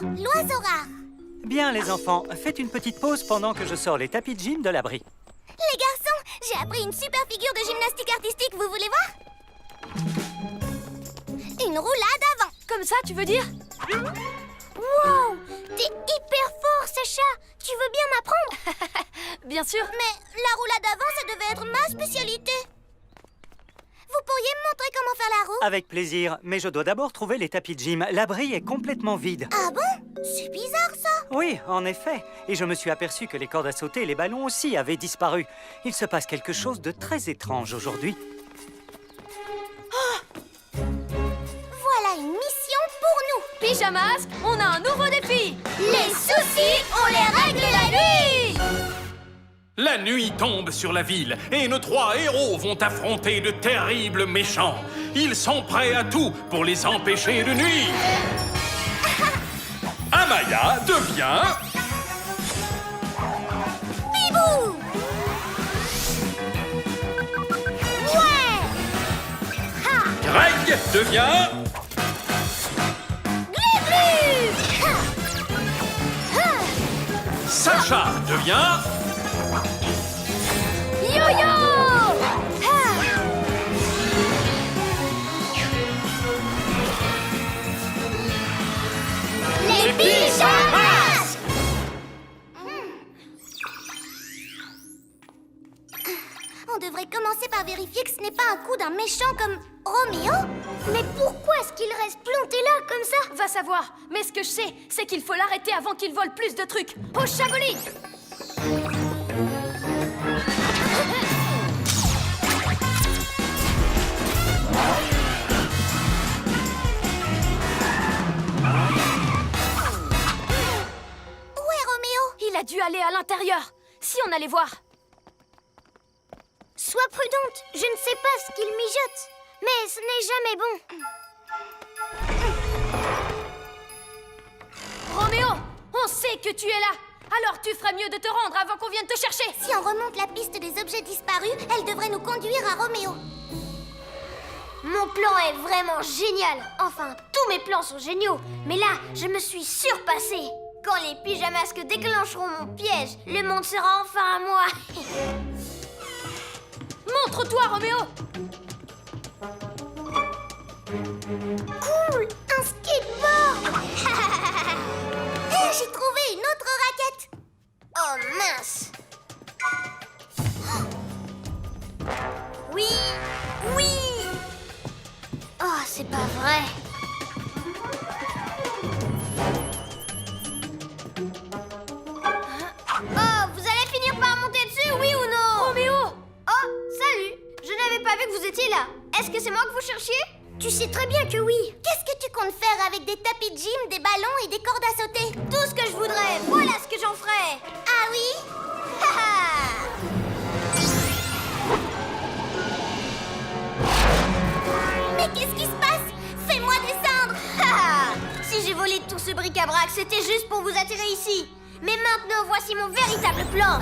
l'oiseau rare. Bien, les enfants, faites une petite pause pendant que je sors les tapis de gym de l'abri. Les garçons, j'ai appris une super figure de gymnastique artistique, vous voulez voir? Une roulade avant. Comme ça, tu veux dire? Wow, t'es hyper fort, Sacha. Tu veux bien m'apprendre? Bien sûr. Mais la roulade avant, ça devait être ma spécialité. Vous pourriez me montrer comment faire la roue? Avec plaisir, mais je dois d'abord trouver les tapis de gym. L'abri est complètement vide. Ah bon? C'est bizarre, ça. Oui, en effet. Et je me suis aperçu que les cordes à sauter et les ballons aussi avaient disparu. Il se passe quelque chose de très étrange aujourd'hui. Voilà une mission pour nous. Pyjamasque, on a un nouveau défi. Les soucis, on les règle la nuit. La nuit tombe sur la ville et nos trois héros vont affronter de terribles méchants. Ils sont prêts à tout pour les empêcher de nuire. Amaya devient... Bibou. Ouais. Greg devient... Glu-glu. Sacha devient... Yo-yo. Les pyjamas. On devrait commencer par vérifier que ce n'est pas un coup d'un méchant comme Roméo. Mais pourquoi est-ce qu'il reste planté là comme ça? Va savoir. Mais ce que je sais, c'est qu'il faut l'arrêter avant qu'il vole plus de trucs. Au Chablis! Où est Roméo? Il a dû aller à l'intérieur. Si on allait voir. Sois prudente, je ne sais pas ce qu'il mijote. Mais ce n'est jamais bon. Roméo, on sait que tu es là. Alors tu ferais mieux de te rendre avant qu'on vienne te chercher. Si on remonte la piste des objets disparus, elle devrait nous conduire à Roméo. Mon plan est vraiment génial. Enfin, tous mes plans sont géniaux. Mais là, je me suis surpassée. Quand les pyjamasques déclencheront mon piège, le monde sera enfin à moi. Montre-toi, Roméo. Cool, un skateboard. J'ai trouvé une autre raquette. Oh mince. Oui, oui. Oh, c'est pas vrai. Oh, vous allez finir par monter dessus, oui ou non? Roméo. Oh, salut. Je n'avais pas vu que vous étiez là. Est-ce que c'est moi que vous cherchiez? Tu sais très bien que oui. Qu'est-ce que tu comptes faire avec des tapis de gym, des ballons et des cordes à sauter? Tout ce que je voudrais. Voilà ce que j'en ferais. Ah oui? Mais qu'est-ce qui se passe? Fais-moi descendre. Si j'ai volé tout ce bric-à-brac, c'était juste pour vous attirer ici. Mais maintenant, voici mon véritable plan.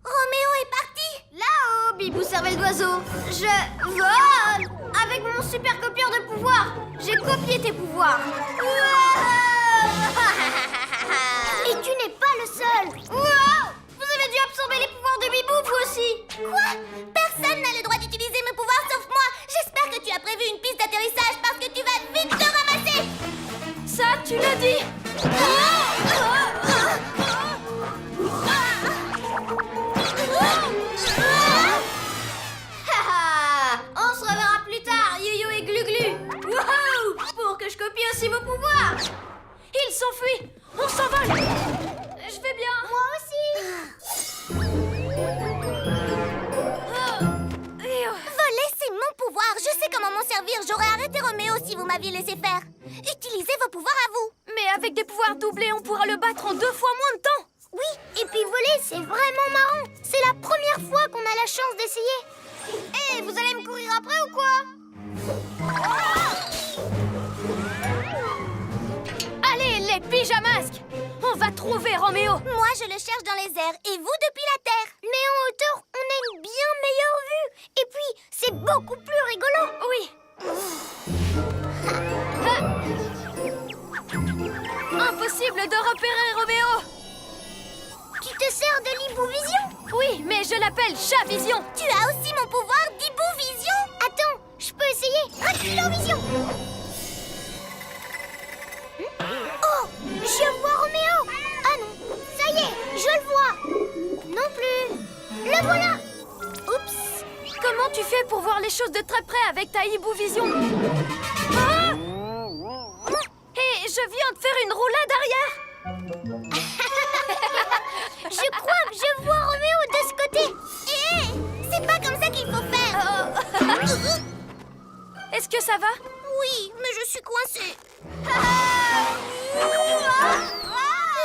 Roméo est parti. Là-haut, Bibou cervelle d'oiseau. Je vole. Avec mon super copieur de pouvoir, j'ai copié tes pouvoirs. Et tu n'es pas le seul. Wow! Vous avez dû absorber les pouvoirs de Bibou, vous aussi. Quoi? Personne n'a le droit d'utiliser mes pouvoirs sauf moi. J'espère que tu as prévu une piste d'atterrissage parce que tu vas vite te ramasser. Ça, tu l'as dit. On se reverra plus tard, Yo-Yo et Glu-Glu. Wouhou! Pour que je copie aussi vos pouvoirs. Il s'enfuit. On s'envole. Je vais bien. Moi aussi. Voler, c'est mon pouvoir. Je sais comment m'en servir. J'aurais arrêté Roméo si vous m'aviez laissé faire. Utilisez vos pouvoirs à vous. Mais avec des pouvoirs doublés, on pourra le battre en 2 fois moins de temps. Oui, et puis voler, c'est vraiment marrant. C'est la première fois qu'on a la chance d'essayer. Hé, vous allez me courir après ou quoi? Allez, les pyjamasques. On va trouver Roméo. Moi, je le cherche dans les airs et vous depuis la terre. Mais en hauteur, on a une bien meilleure vue. Et puis, c'est beaucoup plus rigolo. Oui. Impossible de repérer Roméo. Tu te sers de l'Hibou-Vision? Oui, mais je l'appelle Chat-Vision. Tu as aussi mon pouvoir d'Hibou-Vision? Attends, je peux essayer. Rapido-Vision. Oh, je vois Roméo. Ah non, ça y est, je le vois. Non plus. Le voilà. Oups. Comment tu fais pour voir les choses de très près avec ta Hibou-Vision? Ah! Et je viens de faire une roulade arrière. Je crois que je vois Roméo de ce côté. Hé, c'est pas comme ça qu'il faut faire. Est-ce que ça va? Oui, mais je suis coincée. Les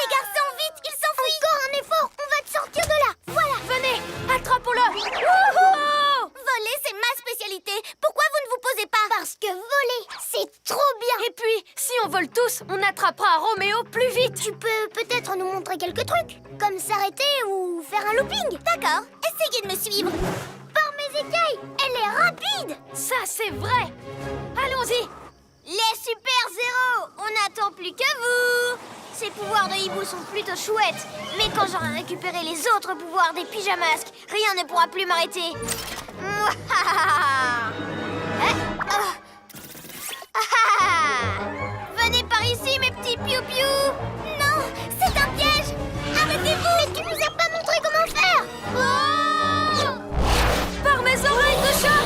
garçons, vite, ils s'enfuient. Encore un effort, on va te sortir de là. Voilà. Venez, attrape-le. Wouhou! Voler, c'est ma spécialité. Pourquoi vous ne vous posez pas? Parce que voler, c'est trop bien. Et puis, si on vole tous, on attrapera Roméo plus vite. Tu peux peut-être nous montrer quelques trucs, comme s'arrêter ou faire un looping. D'accord, essayez de me suivre. Par mes écailles, elle est rapide. Ça, c'est vrai. Allons-y. Les Super Zéro, on n'attend plus que vous. Ces pouvoirs de hibou sont plutôt chouettes, mais quand j'aurai récupéré les autres pouvoirs des pyjamasques, rien ne pourra plus m'arrêter. Venez par ici, mes petits piou-piou. Non, c'est un piège. Arrêtez-vous. Mais tu nous as pas montré comment faire. Oh! Par mes oreilles de chat.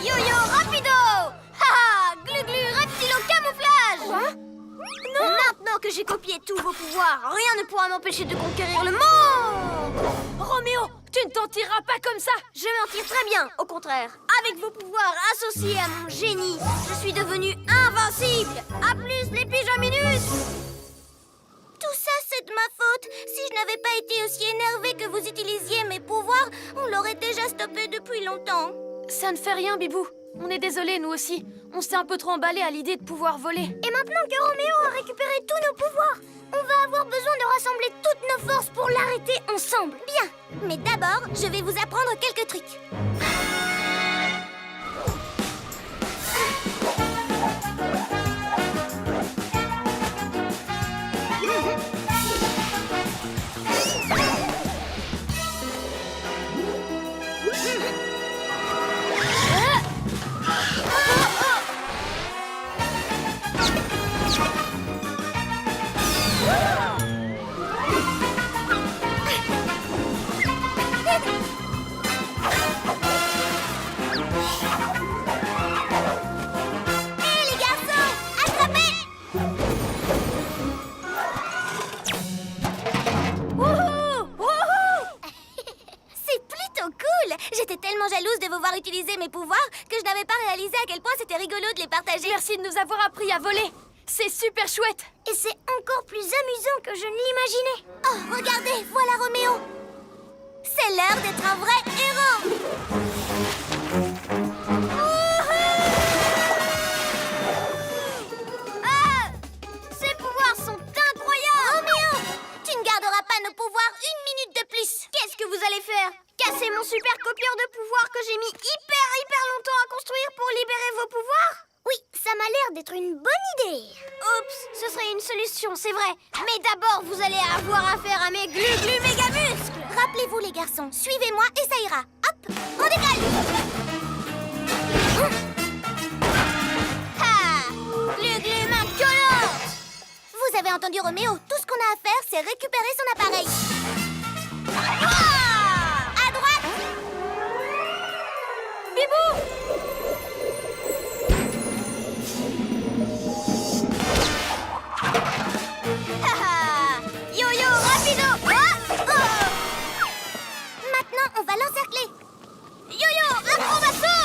Yo-yo rapido. Glu-glu reptilo camouflage. Quoi? Non. Maintenant que j'ai copié tous vos pouvoirs, rien ne pourra m'empêcher de conquérir le monde. Roméo, tu ne t'en tireras pas comme ça. Je m'en tire très bien, au contraire. Avec vos pouvoirs associés à mon génie, je suis devenue invincible. À plus les pyjaminus. Tout ça, c'est de ma faute. Si je n'avais pas été aussi énervée que vous utilisiez mes pouvoirs, on l'aurait déjà stoppé depuis longtemps. Ça ne fait rien, Bibou. On est désolés, nous aussi. On s'est un peu trop emballés à l'idée de pouvoir voler. Et maintenant que Roméo a récupéré tous nos pouvoirs, on va avoir besoin de rassembler toutes nos forces pour l'arrêter ensemble. Bien. Mais d'abord, je vais vous apprendre quelques trucs. J'étais tellement jalouse de vous voir utiliser mes pouvoirs que je n'avais pas réalisé à quel point c'était rigolo de les partager. Merci de nous avoir appris à voler. C'est super chouette. Et c'est encore plus amusant que je ne l'imaginais. Oh, regardez, voilà Roméo. C'est l'heure d'être un vrai héros. Ah, ces pouvoirs sont incroyables. Roméo, tu ne garderas pas nos pouvoirs une minute de plus. Qu'est-ce que vous allez faire? Casser mon super copieur de pouvoir que j'ai mis hyper longtemps à construire pour libérer vos pouvoirs? Oui, ça m'a l'air d'être une bonne idée. Oups, ce serait une solution, c'est vrai. Mais d'abord, vous allez avoir affaire à mes glu-glu méga muscles. Rappelez-vous les garçons, suivez-moi et ça ira. Hop, on décolle. Ha, glu-glu main collante. Vous avez entendu Roméo, tout ce qu'on a à faire, c'est récupérer son appareil. À droite. Bibou! Yo-yo rapido. Maintenant, on va l'encercler. Yo-yo, acrobato.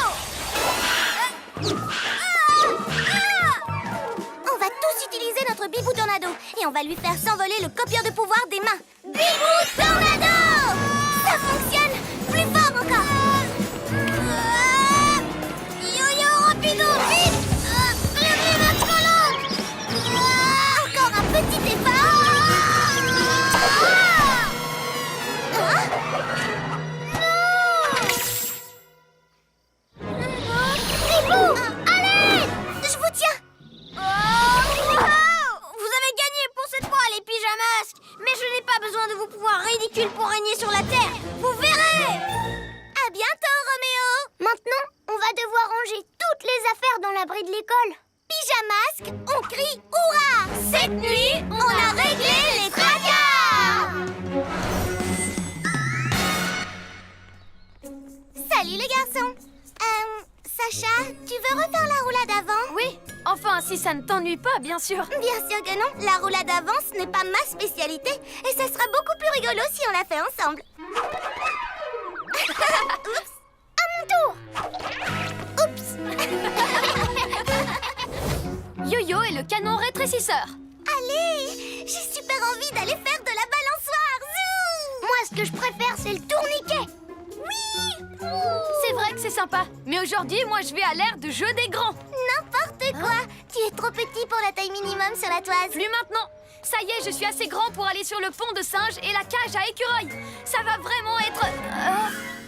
On va tous utiliser notre Bibou Tornado et on va lui faire s'envoler le copieur de pouvoir des mains. Bibou Tornado! Ça fonctionne! Plus fort encore! Yo-yo! Rapido, vite! Levez votre colonne! Encore un petit effort! Ribou! Allez! Je vous tiens! Vous avez gagné pour cette fois, les pyjamasques! Mais je n'ai pas besoin de vos pouvoirs ridicules pour régner sur la Terre! Vous verrez! À bientôt, Roméo! Maintenant, on va devoir ranger toutes les affaires dans l'abri de l'école. Pyjamasques, on crie hurrah! Cette nuit, on a réglé les tracas! Salut les garçons! Sacha, tu veux refaire la roulade avant? Oui, enfin, si ça ne t'ennuie pas, bien sûr. Bien sûr que non, la roulade avant, ce n'est pas ma spécialité et ça sera beaucoup plus rigolo si on la fait ensemble. Oups, à mon tour. Oups. Yo-yo est le canon rétrécisseur. Allez, j'ai super envie d'aller faire de la balançoire. Zou! Moi, ce que je préfère, c'est le tourniquet. Oui! C'est vrai que c'est sympa, mais aujourd'hui, moi, je vais à l'ère de jeu des grands. N'importe quoi. Tu es trop petit pour la taille minimum sur la toise. Plus maintenant. Ça y est, je suis assez grand pour aller sur le pont de singe et la cage à écureuil. Ça va vraiment être...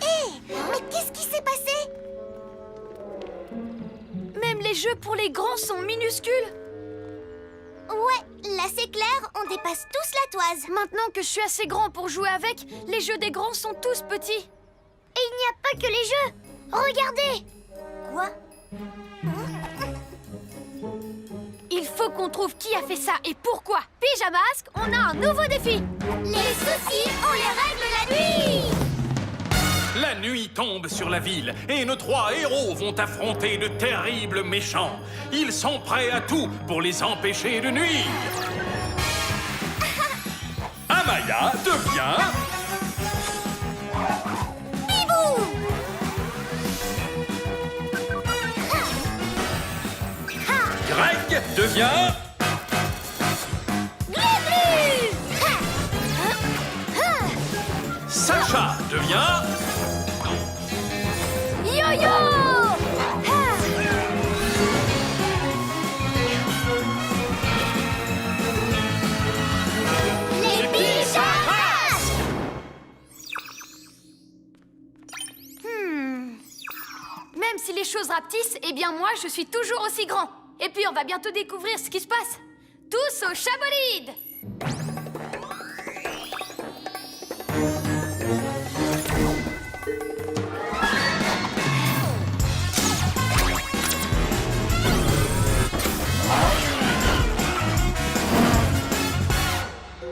Hé, mais qu'est-ce qui s'est passé? Même les jeux pour les grands sont minuscules. Ouais, là c'est clair, on dépasse tous la toise. Maintenant que je suis assez grand pour jouer avec, les jeux des grands sont tous petits. Et il n'y a pas que les jeux. Regardez. Quoi? Il faut qu'on trouve qui a fait ça et pourquoi. Pyjamasque, on a un nouveau défi. Les soucis, on les règle la nuit. La nuit tombe sur la ville et nos trois héros vont affronter de terribles méchants. Ils sont prêts à tout pour les empêcher de nuire. Amaya devient... Bibou! Greg devient... Glu-glu! Sacha devient... Yo-yo! Les pyjamas! Même si les choses rapetissent, eh bien moi, je suis toujours aussi grand. Et puis, on va bientôt découvrir ce qui se passe. Tous au Chabolide!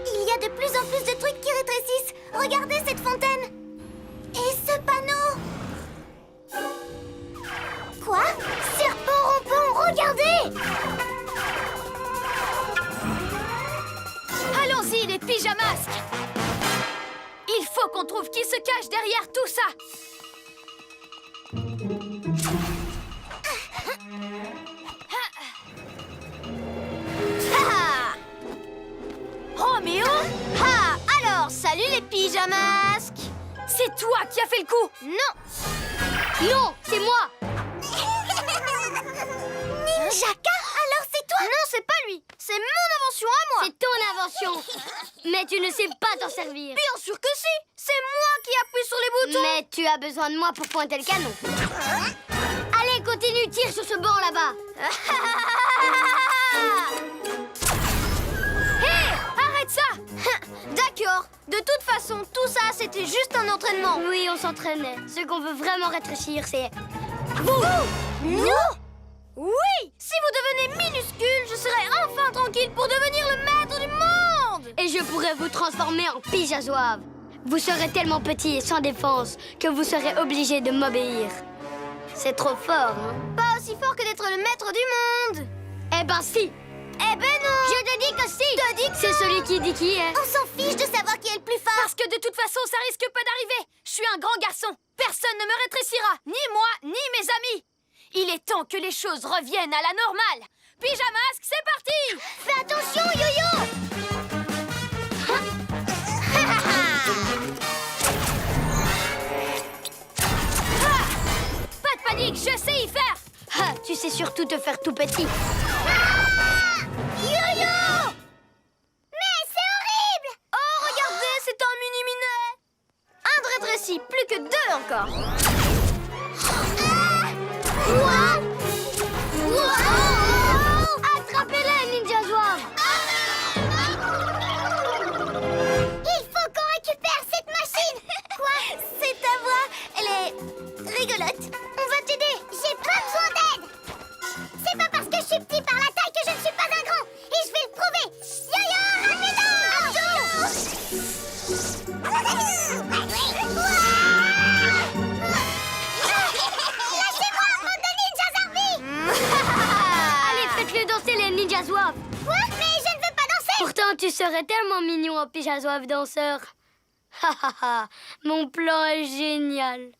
Il y a de plus en plus de trucs qui rétrécissent. Regardez cette fontaine. Et ce panneau. Quoi? Serpent rampant, regardez! Allons-y, les pyjamasques! Il faut qu'on trouve qui se cache derrière tout ça! Roméo? Ah, alors, salut les pyjamasques! C'est toi qui as fait le coup! Non! Non, c'est moi! Ninjaka? Alors c'est toi? Non, c'est pas lui! C'est mon invention à moi! C'est ton invention. Mais tu ne sais pas t'en servir. Bien sûr que si! C'est moi qui appuie sur les boutons! Mais tu as besoin de moi pour pointer le canon. Allez, continue, tire sur ce banc là-bas. Hé! Arrête ça! D'accord. De toute façon, tout ça, c'était juste un entraînement. Oui, on s'entraînait. Ce qu'on veut vraiment rétrécir, c'est... Vous? Nous? Oui! Si vous devenez minuscule, je serai enfin tranquille pour devenir le maître du monde! Et je pourrais vous transformer en pyjazoave. Vous serez tellement petit et sans défense que vous serez obligé de m'obéir. C'est trop fort, hein? Pas aussi fort que d'être le maître du monde! Eh ben si! Eh ben non! Je te dis que si! Te dis que C'est celui qui dit qui est. on s'en fiche de savoir qui est le plus fort! Parce que de toute façon, ça risque pas d'arriver. Je suis un grand garçon. Personne ne me rétrécira. Ni moi, ni mes amis. Il est temps que les choses reviennent à la normale. Pyjamasque, c'est parti! Fais attention, Yo-Yo! Pas de panique, je sais y faire. Ah, tu sais surtout te faire tout petit. Yo-yo! Mais c'est horrible! Oh, regardez, c'est un mini-minet. Un de rétréci, plus que 2 encore. Quoi? Attrapez-les, Ninja Zouave! Il faut qu'on récupère cette machine! Quoi? C'est ta voix, elle est rigolote. On va t'aider, j'ai pas besoin d'aide! C'est pas parce que je suis petit par la taille que je ne suis pas un grand! Et je vais le prouver! Yo-yo, lâchez-moi, bande de ninjas Zarbi! Allez, faites-le danser, les Ninja Zouaves! Quoi? Mais je ne veux pas danser! Pourtant, tu serais tellement mignon en Pigeon Zouave danseur. Ha ha ha, mon plan est génial.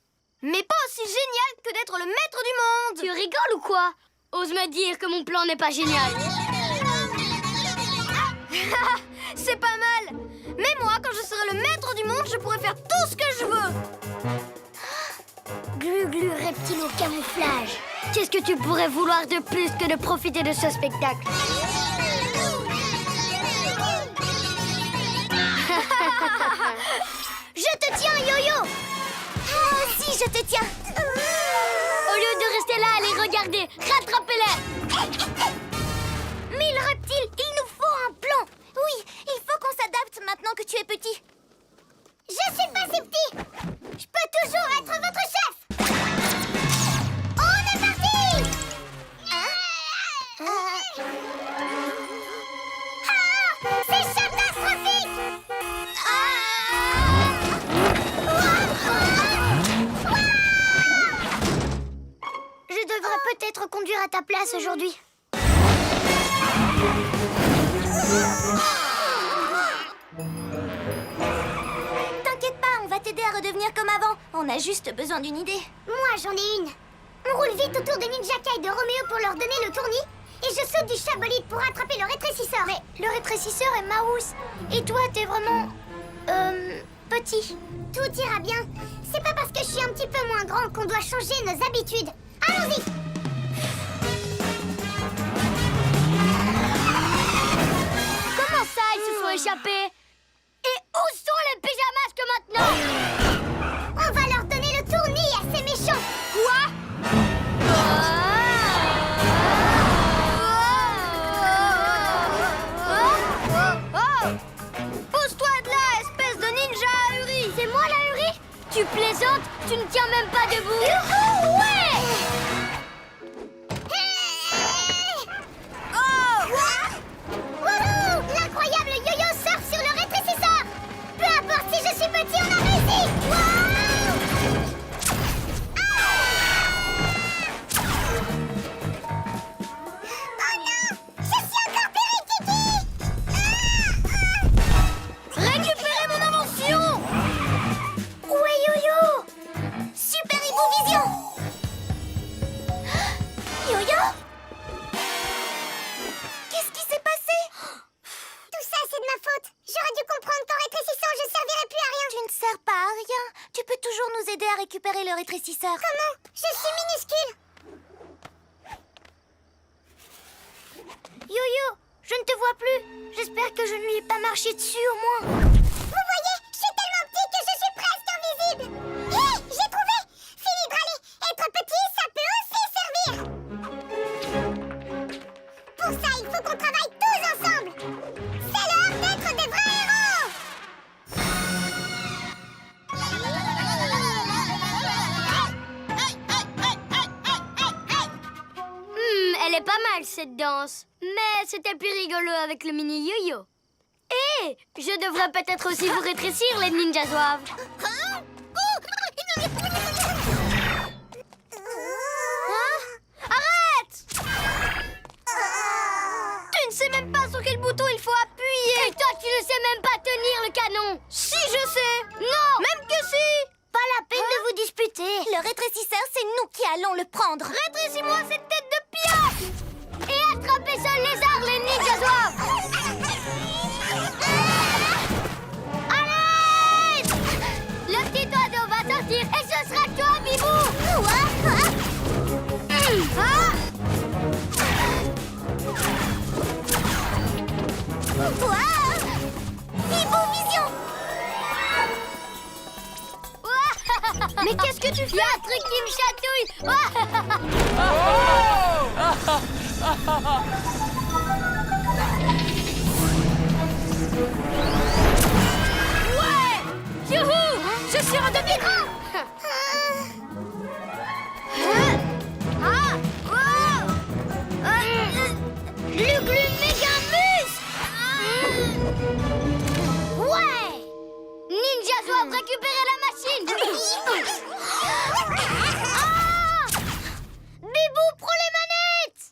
Mais pas aussi génial que d'être le maître du monde. Tu rigoles ou quoi? Ose me dire que mon plan n'est pas génial. C'est pas mal. Mais moi, quand je serai le maître du monde, je pourrai faire tout ce que je veux. Glu-glu, reptile au camouflage. Qu'est-ce que tu pourrais vouloir de plus que de profiter de ce spectacle? Je te tiens, Yo-Yo! Moi aussi, je te tiens! Au lieu de rester là à les regarder, rattrapez-les! Mille reptiles, il nous faut un plan! Oui, il faut qu'on s'adapte maintenant que tu es petit. Je suis pas si petit! Je peux toujours être votre chef! On est parti! C'est catastrophique! Je devrais peut-être conduire à ta place aujourd'hui. T'inquiète pas, on va t'aider à redevenir comme avant. On a juste besoin d'une idée. Moi, j'en ai une. On roule vite autour des Ninja Kai de Roméo pour leur donner le tournis. Et je saute du chabolide pour attraper le rétrécisseur. Mais le rétrécisseur est Maous. Et toi, t'es vraiment... petit. Tout ira bien. C'est pas parce que je suis un petit peu moins grand qu'on doit changer nos habitudes. Allons-y! Comment ça, ils se sont échappés? Et où sont les pyjamasques maintenant? On va leur donner le tournis à ces méchants! Quoi? Pousse-toi de là, espèce de ninja ahuri. C'est moi la Huri? Tu plaisantes? Tu ne tiens même pas debout? Ouais! Wouhou! L'incroyable yo-yo surfe sur le rétrécisseur! Peu importe si je suis petit, on a réussi! Wouhou! Oh non! Je suis encore Périkiki! Récupérez mon invention. Où est Yo-Yo? Super Vision! Yo-Yo? Qu'est-ce qui s'est passé? Tout ça, c'est de ma faute. J'aurais dû comprendre qu'en rétrécissant, je servirais plus à rien. Tu ne sers pas à rien. Tu peux toujours nous aider à récupérer le rétrécisseur. Comment? Je suis minuscule. Yo-Yo, je ne te vois plus. J'espère que je ne lui ai pas marché dessus au moins. Vous voyez, je suis tellement petit que je suis presque invisible. Hé, j'ai trouvé! Fini de râler. Être petit, ça peut aussi servir. Pour ça, il faut qu'on travaille tous ensemble. C'est l'heure d'être des vrais héros. Elle est pas mal cette danse. Mais c'était plus rigolo avec le mini yo-yo. Et je devrais peut-être aussi vous rétrécir, les Ninja Zouaves. Arrête! Tu ne sais même pas sur quel bouton il faut appuyer. Et toi, tu ne sais même pas tenir le canon. Si, je sais. Non! Même que si. Pas la peine de vous disputer. Le rétrécisseur, c'est nous qui allons le prendre. Rétrécis-moi cette tête de piaf. Et attrapez ce lézard, les Ninja Zouaves! Allez! Le petit oiseau va sortir et ce sera toi, Bibou! Ah! Il y a un truc qui me chatouille. Ouais! Youhou! Je suis redevenu grand! Glu-glu méga muscle. Ouais! Ninja doivent récupérer la machine. Bibou, prends les manettes.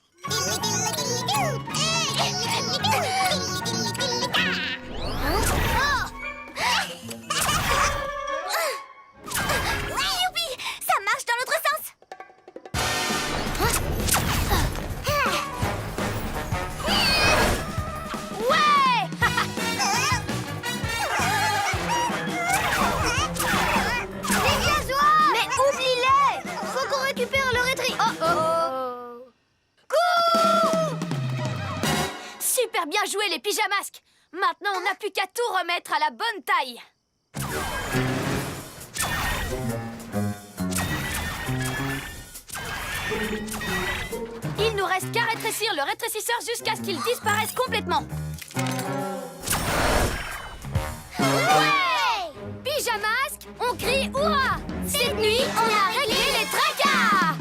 Youpi! Ça marche dans l'autre sens. Mais oublie-les. Faut qu'on récupère le rétri. Super bien joué les pyjamasques! Maintenant, on n'a plus qu'à tout remettre à la bonne taille. Il nous reste qu'à rétrécir le rétrécisseur jusqu'à ce qu'il disparaisse complètement. Ouais! Pyjamasques, on crie hurrah! Cette nuit, on a réglé les tracas!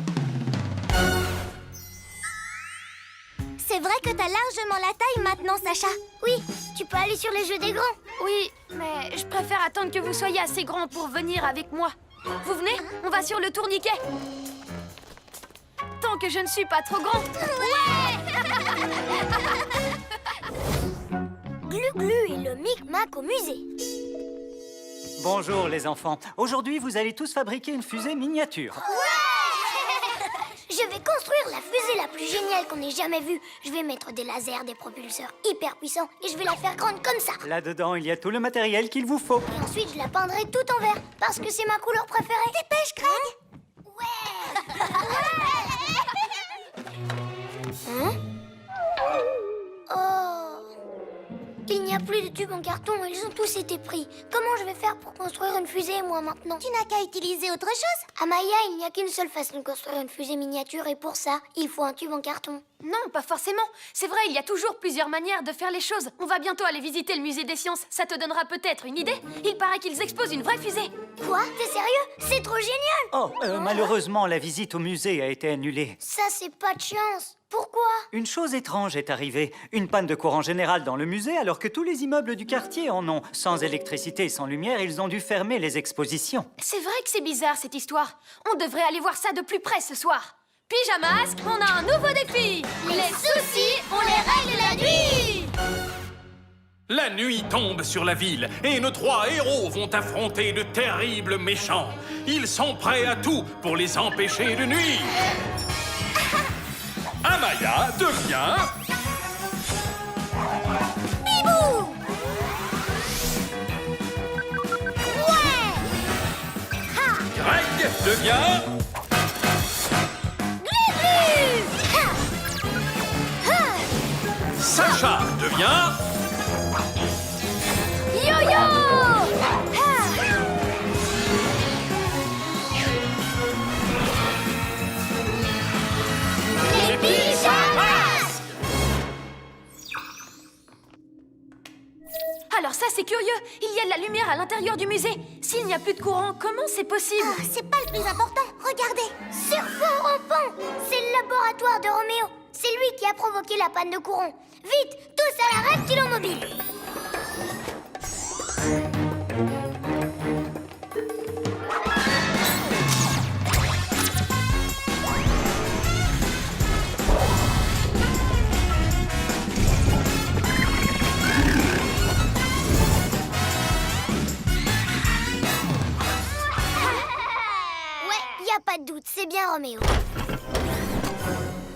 C'est vrai que t'as largement la taille maintenant, Sacha. Oui, tu peux aller sur les jeux des grands. Oui, mais je préfère attendre que vous soyez assez grand pour venir avec moi. Vous venez? On va sur le tourniquet. Tant que je ne suis pas trop grand. Glu-glu et le micmac au musée. Bonjour les enfants. Aujourd'hui, vous allez tous fabriquer une fusée miniature. Je vais construire la fusée la plus géniale qu'on ait jamais vue. Je vais mettre des lasers, des propulseurs hyper puissants et je vais la faire grande comme ça. Là-dedans, il y a tout le matériel qu'il vous faut. Et ensuite, je la peindrai tout en vert parce que c'est ma couleur préférée. Dépêche, Greg. Oh! Il n'y a plus de tubes en carton, ils ont tous été pris. Comment je vais faire pour construire une fusée, moi, maintenant? Tu n'as qu'à utiliser autre chose. À Maya, il n'y a qu'une seule façon de construire une fusée miniature et pour ça, il faut un tube en carton. Non, pas forcément. C'est vrai, il y a toujours plusieurs manières de faire les choses. On va bientôt aller visiter le musée des sciences. Ça te donnera peut-être une idée. Il paraît qu'ils exposent une vraie fusée. Quoi? T'es sérieux? C'est trop génial! Oh, malheureusement, la visite au musée a été annulée. Ça, c'est pas de chance. Pourquoi? Une chose étrange est arrivée. Une panne de courant général dans le musée alors que tous les immeubles du quartier en ont. Sans électricité et sans lumière, ils ont dû fermer les expositions. C'est vrai que c'est bizarre cette histoire. On devrait aller voir ça de plus près ce soir. Pyjamasques, on a un nouveau défi. Les soucis, on les règle la nuit. La nuit tombe sur la ville et nos trois héros vont affronter de terribles méchants. Ils sont prêts à tout pour les empêcher de nuire. Amaya devient... Bibou! Ouais! Greg devient... Sacha devient... Yo-yo! Les pyjamas! Alors ça, c'est curieux. Il y a de la lumière à l'intérieur du musée. S'il n'y a plus de courant, comment c'est possible? Ah, c'est pas le plus important. Regardez. Sur fond rampant! C'est le laboratoire de Roméo. C'est lui qui a provoqué la panne de courant. Vite, tous à la reptilomobile. Ouais, y a pas de doute, c'est bien Roméo.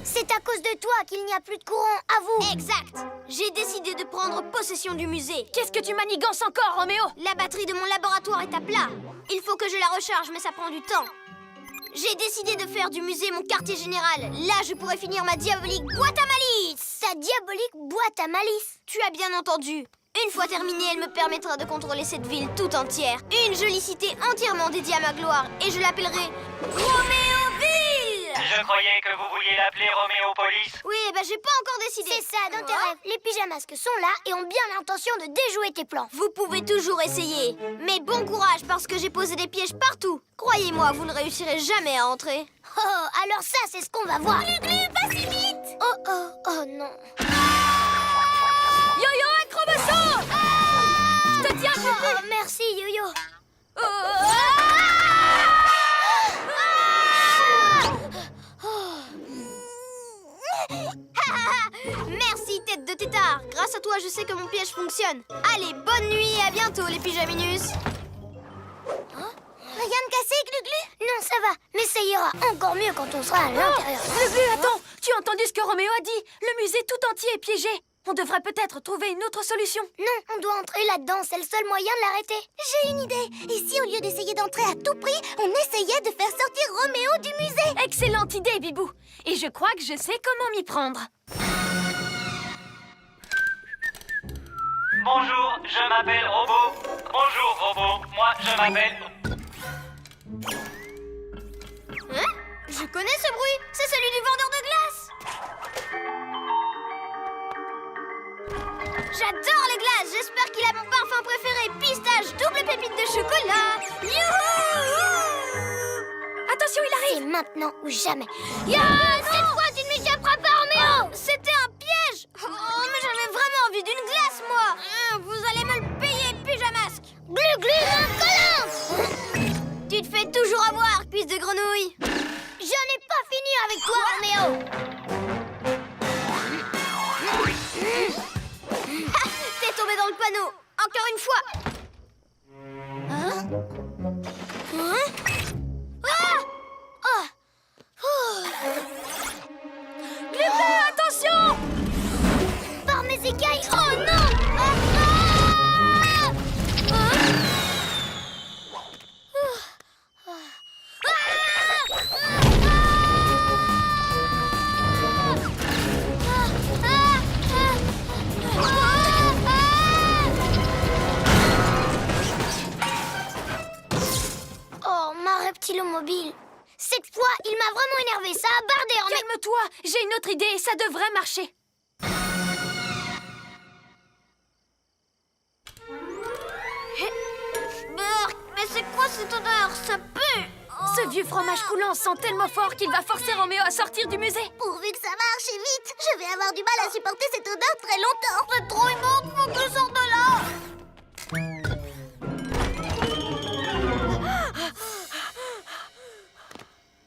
C'est à cause de toi qu'il n'y a plus de courant, avoue. Exact. J'ai décidé de prendre possession du musée. Qu'est-ce que tu manigances encore, Roméo? La batterie de mon laboratoire est à plat. Il faut que je la recharge, mais ça prend du temps. J'ai décidé de faire du musée mon quartier général. Là, je pourrais finir ma diabolique boîte à malice. Ta diabolique boîte à malice. Tu as bien entendu. Une fois terminée, elle me permettra de contrôler cette ville tout entière. Une jolie cité entièrement dédiée à ma gloire. Et je l'appellerai Roméoville! Je croyais que vous vouliez l'appeler Roméopolis. Oui, j'ai pas encore décidé. C'est ça, dans tes rêves. Les pyjamasques sont là et ont bien l'intention de déjouer tes plans. Vous pouvez toujours essayer. Mais bon courage parce que j'ai posé des pièges partout. Croyez-moi, vous ne réussirez jamais à entrer. Oh, alors ça, c'est ce qu'on va voir. Pas si vite! Oh non. Yo-yo, acrobasso! Je te tiens, Glu-Glu. Oh, merci, Yo-Yo. Merci, tête de tétard. Grâce à toi, je sais que mon piège fonctionne. Allez, bonne nuit et à bientôt, les pyjaminus. Rien de cassé, Glu-Glu? Non, ça va. Mais ça ira encore mieux quand on sera à l'intérieur. Glu-Glu, attends! Tu as entendu ce que Roméo a dit? Le musée tout entier est piégé. On devrait peut-être trouver une autre solution. Non, on doit entrer là-dedans. C'est le seul moyen de l'arrêter. J'ai une idée. Et si, au lieu d'essayer d'entrer à tout prix, on essayait de faire sortir Roméo du musée? Excellente idée, Bibou. Et je crois que je sais comment m'y prendre. Bonjour, je m'appelle Robot. Bonjour, Robot. Moi, je m'appelle... Hein? Je connais ce bruit. C'est celui du vendeur de glace. J'adore les glaces. J'espère qu'il a mon parfum préféré. Pistache, double pépite de chocolat. Youhou! Attention, il arrive! C'est maintenant ou jamais. Cette fois, tu ne m'échapperas pas, Roméo! C'était un piège! Oh, mais j'avais vraiment envie d'une glace, moi! Vous allez me le payer, pyjamasque! Glu-Glu, un collant! Tu te fais toujours avoir, cuisse de grenouille! Je n'ai pas fini avec toi, Roméo! T'es tombé dans le panneau! Encore une fois! Glu-Glu, attention! Par mes écailles! Oh non! Oh, ma reptilomobile! Cette fois, il m'a vraiment énervé. Ça a bardé en Calme-toi, j'ai une autre idée et ça devrait marcher. Mais c'est quoi cette odeur? Ça pue! Ce vieux fromage coulant sent tellement fort qu'il va forcer Roméo à sortir du musée. Pourvu que ça marche et vite, je vais avoir du mal à supporter cette odeur très longtemps. C'est trop immonde, faut que je sorte de là!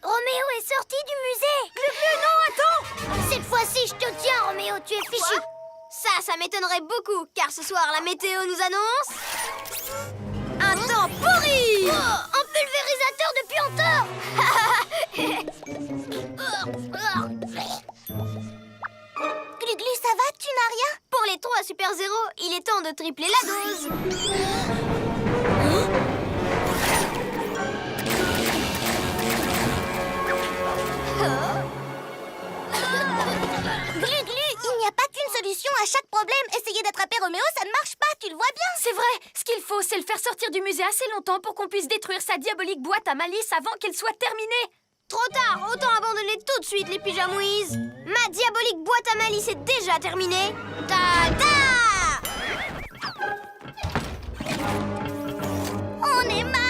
Roméo est sorti du musée. Glu-Glu, non, attends! Cette fois-ci, je te tiens, Roméo, tu es fichu. Ça m'étonnerait beaucoup, car ce soir, la météo nous annonce... un temps pourri! Un pulvérisateur de puanteurs. Glu-Glu, ça va? Tu n'as rien? Pour les 3 Super Zéro, il est temps de tripler la dose! Glu-Glu, il n'y a pas qu'une solution à chaque problème. Essayer d'attraper Roméo, ça ne marche pas, tu le vois bien. C'est vrai, ce qu'il faut, c'est le faire sortir du musée assez longtemps pour qu'on puisse détruire sa diabolique boîte à malice avant qu'elle soit terminée. Trop tard, autant abandonner tout de suite les pyjamouises. Ma diabolique boîte à malice est déjà terminée. Ta-da! On est mal.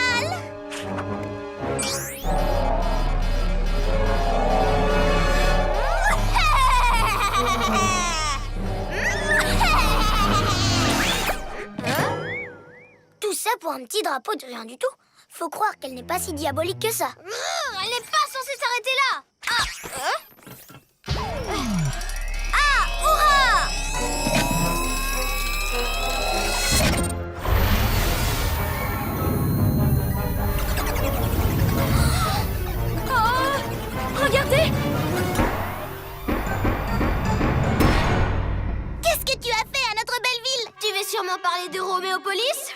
Tout ça pour un petit drapeau de rien du tout. Faut croire qu'elle n'est pas si diabolique que ça. Elle n'est pas censée s'arrêter là. Ah, hurrah! Oh, regardez! Qu'est-ce que tu as fait à notre belle ville? Tu veux sûrement parler de Roméopolis?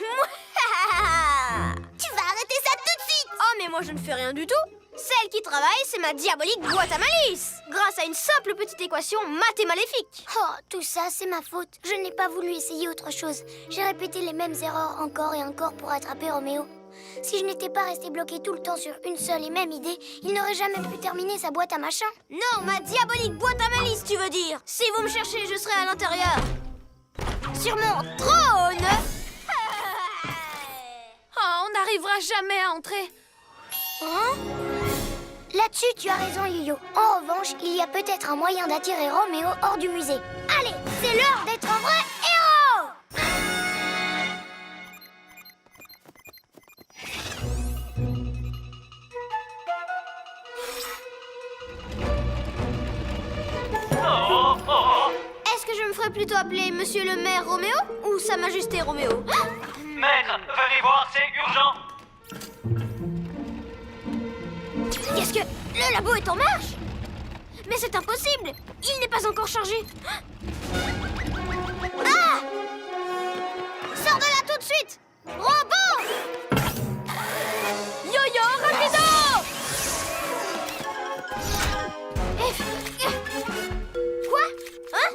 Tu vas arrêter ça tout de suite. Oh, mais moi je ne fais rien du tout. Celle qui travaille, c'est ma diabolique boîte à malice, grâce à une simple petite équation mathémaléfique. Oh, tout ça, c'est ma faute. Je n'ai pas voulu essayer autre chose. J'ai répété les mêmes erreurs encore et encore pour attraper Roméo. Si je n'étais pas resté bloqué tout le temps sur une seule et même idée, il n'aurait jamais pu terminer sa boîte à machin. Non, ma diabolique boîte à malice, tu veux dire? Si vous me cherchez, je serai à l'intérieur. Sur mon trône. Oh, on n'arrivera jamais à entrer. Hein? Là-dessus, tu as raison, Yo-Yo. En revanche, il y a peut-être un moyen d'attirer Roméo hors du musée. Allez, c'est l'heure d'être un vrai héros! Est-ce que je me ferais plutôt appeler Monsieur le maire Roméo ou Sa Majesté Roméo? Maître, venez voir, c'est urgent. Qu'est-ce que... Le labo est en marche? Mais c'est impossible! Il n'est pas encore chargé! Ah! Sors de là tout de suite! Robot! Yo-yo, rapido! Quoi? Hein?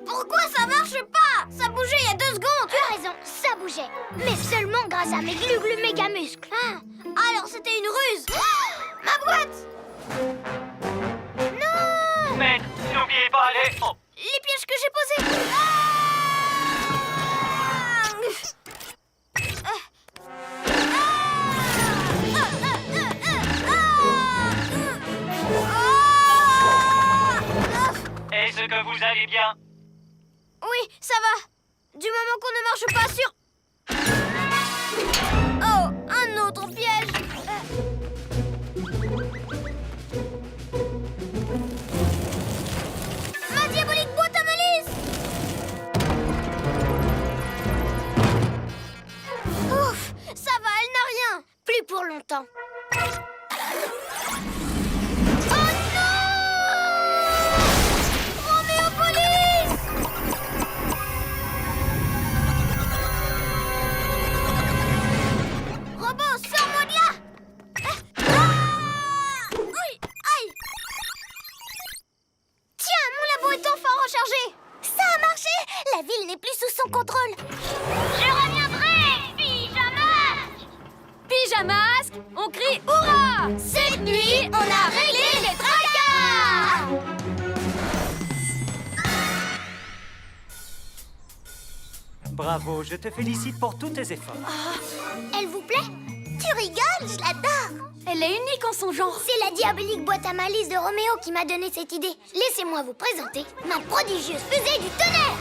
Pourquoi ça marche pas? Ça bougeait il y a 2 secondes! Tu as raison, ça bougeait. Mais seulement grâce à mes glu-glu méga muscles. Ah, alors c'était une ruse! Ah, ma boîte! Non! Maître, n'oubliez pas les... Oh. Les pièges que j'ai posés! Est-ce que vous allez bien? Oui, ça va. Du moment qu'on ne marche pas sur... Oh, un autre piège. Ma diabolique boîte à malice! Ouf, ça va, elle n'a rien. Plus pour longtemps. Oh non! Roméo Police! Robot, sors-moi de là! Ah! Oui, aïe! Tiens, mon labo est enfin rechargé! Ça a marché! La ville n'est plus sous son contrôle! Je reviendrai, Pyjamasque! Pyjamasque, on crie hurrah! Cette nuit, on a réglé les tracas! Bravo, je te félicite pour tous tes efforts. Elle vous plaît? Tu rigoles, je l'adore! Elle est unique en son genre. C'est la diabolique boîte à malice de Roméo qui m'a donné cette idée. Laissez-moi vous présenter ma prodigieuse fusée du tonnerre!